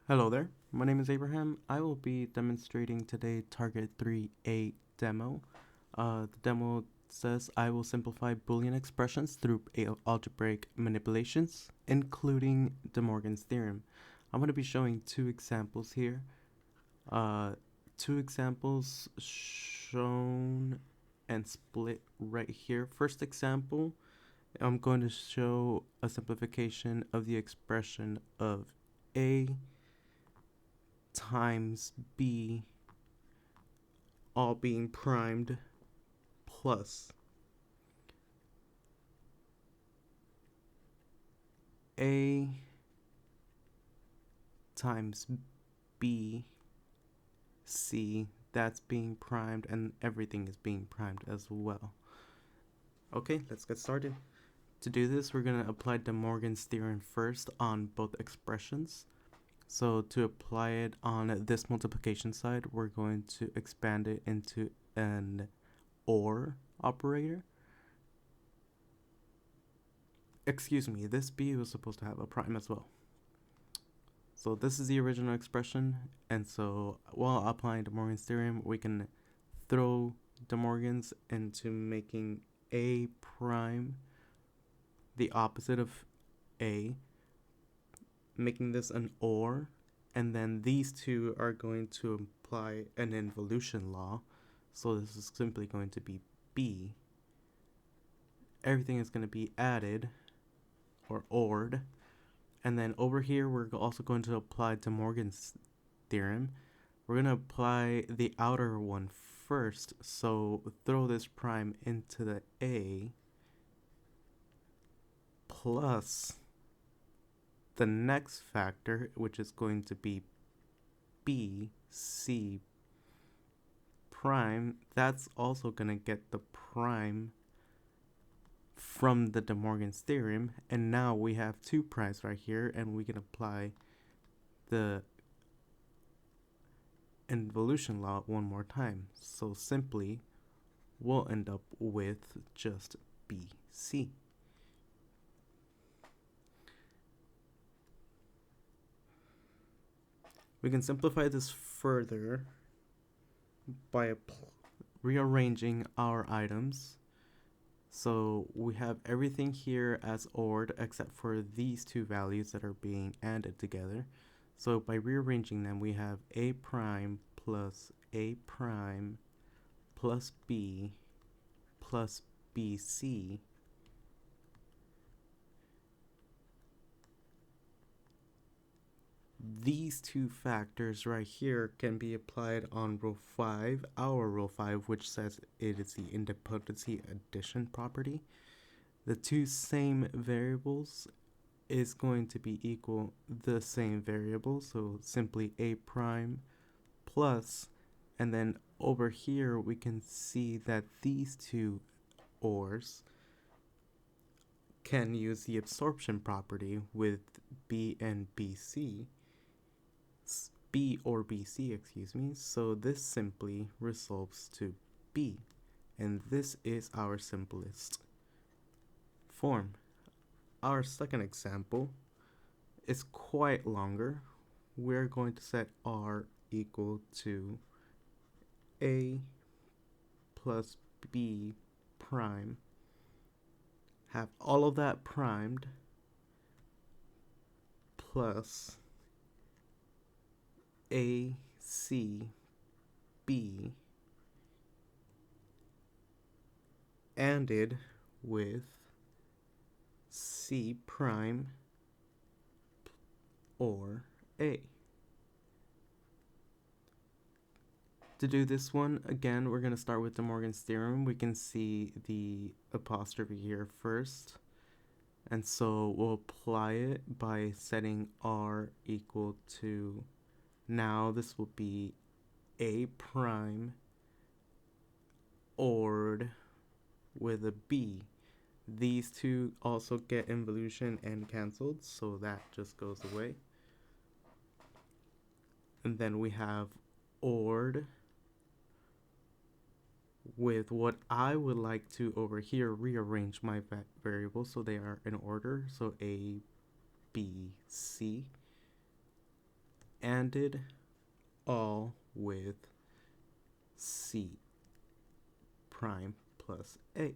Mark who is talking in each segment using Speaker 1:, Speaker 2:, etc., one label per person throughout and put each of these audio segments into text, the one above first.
Speaker 1: Hello there, my name is Abraham. I will be demonstrating today Target 3A demo. The demo says I will simplify Boolean expressions through algebraic manipulations, including DeMorgan's theorem. I'm going to be showing two examples here. Two examples shown and split right here. First example, I'm going to show a simplification of the expression of A times B all being primed plus A times B C that's being primed, and everything is being primed as well. Okay, let's get started. To do this, we're going to apply DeMorgan's theorem first on both expressions. So to apply it on this multiplication side, we're going to expand it into an OR operator. Excuse me, this B was supposed to have a prime as well. So this is the original expression, and so while applying DeMorgan's theorem, we can throw DeMorgan's into making A prime the opposite of A, making this an OR, and then these two are going to apply an involution law. So this is simply going to be B. Everything is going to be added or ORed. And then over here, we're also going to apply DeMorgan's theorem. We're going to apply the outer one first. So throw this prime into the A plus the next factor, which is going to be B, C prime. That's also going to get the prime from the DeMorgan's theorem, and now we have two primes right here, and we can apply the involution law one more time. So simply, we'll end up with just BC. We can simplify this further by rearranging our items. So we have everything here as ORed except for these two values that are being added together. So by rearranging them, we have A prime plus A prime plus B plus BC these two factors right here can be applied on row 5, our row 5, which says it is the idempotency addition property. The two same variables is going to be equal the same variable, so simply A prime plus, and then over here we can see that these two ORs can use the absorption property with B and BC. B or BC, excuse me, so this simply resolves to B, and this is our simplest form. Our second example is quite longer. We're going to set R equal to A plus B prime, have all of that primed, plus A, C, B, ANDed with C prime or A. To do this one, again, we're going to start with DeMorgan's theorem. We can see the apostrophe here first. And so we'll apply it by setting R equal to, now this will be A prime ORed with a B. These two also get involution and canceled, so that just goes away. And then we have ORed with what I would like to over here rearrange my variables so they are in order. So A, B, C. ANDed all with C prime plus A.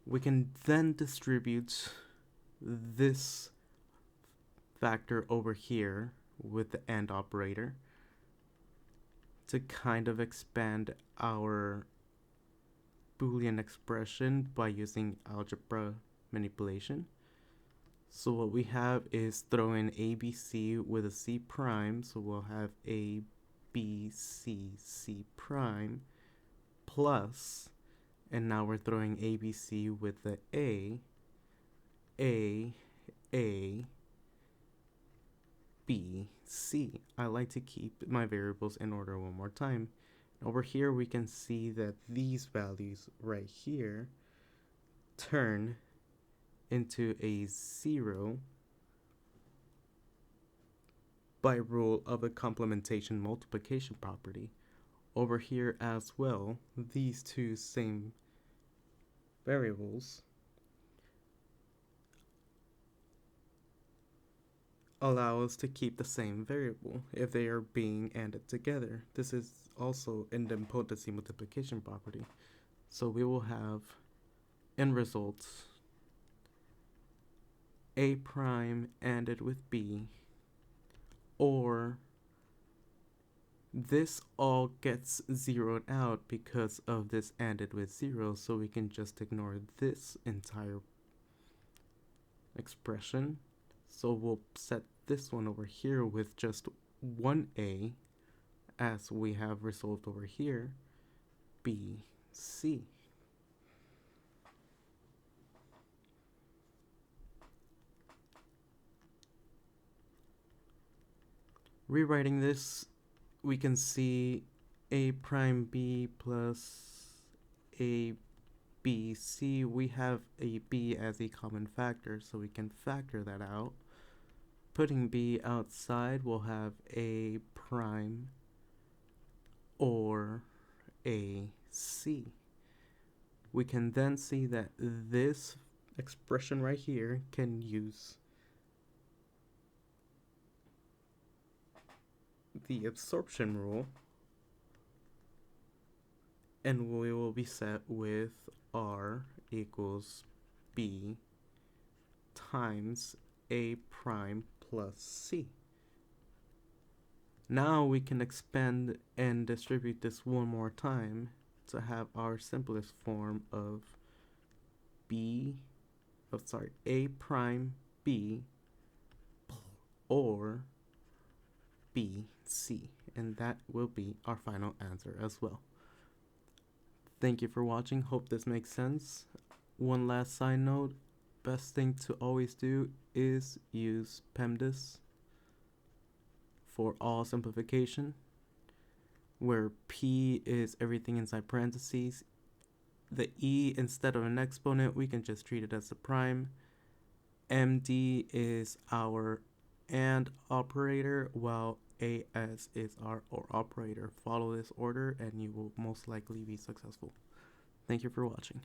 Speaker 1: We can then distribute this factor over here with the AND operator to kind of expand our Boolean expression by using algebra manipulation. So what we have is throw in ABC with a C prime, so we'll have A, B, C, C prime, plus, and now we're throwing ABC with the A, B, C. I like to keep my variables in order one more time. Over here we can see that these values right here turn into a 0 by rule of the complementation multiplication property. Over here as well, these two same variables allow us to keep the same variable if they are being ANDed together. This is also idempotency multiplication property. So we will have end results A prime ANDed with B, or this all gets zeroed out because of this ANDed with 0, so we can just ignore this entire expression. So we'll set this one over here with just one A, as we have resolved over here, B, C. Rewriting this, we can see A prime B plus A B C. We have a B as a common factor, so we can factor that out. Putting B outside, we'll have A prime or A C. We can then see that this expression right here can use the absorption rule, and we will be set with R equals B times A prime plus C. Now we can expand and distribute this one more time to have our simplest form of A prime B or B, C, and that will be our final answer as well. Thank you for watching. Hope this makes sense. One last side note, best thing to always do is use PEMDAS for all simplification, where P is everything inside parentheses. The E, instead of an exponent, we can just treat it as a prime. MD is our AND operator, while AS is our OR operator. Follow this order and you will most likely be successful. Thank you for watching.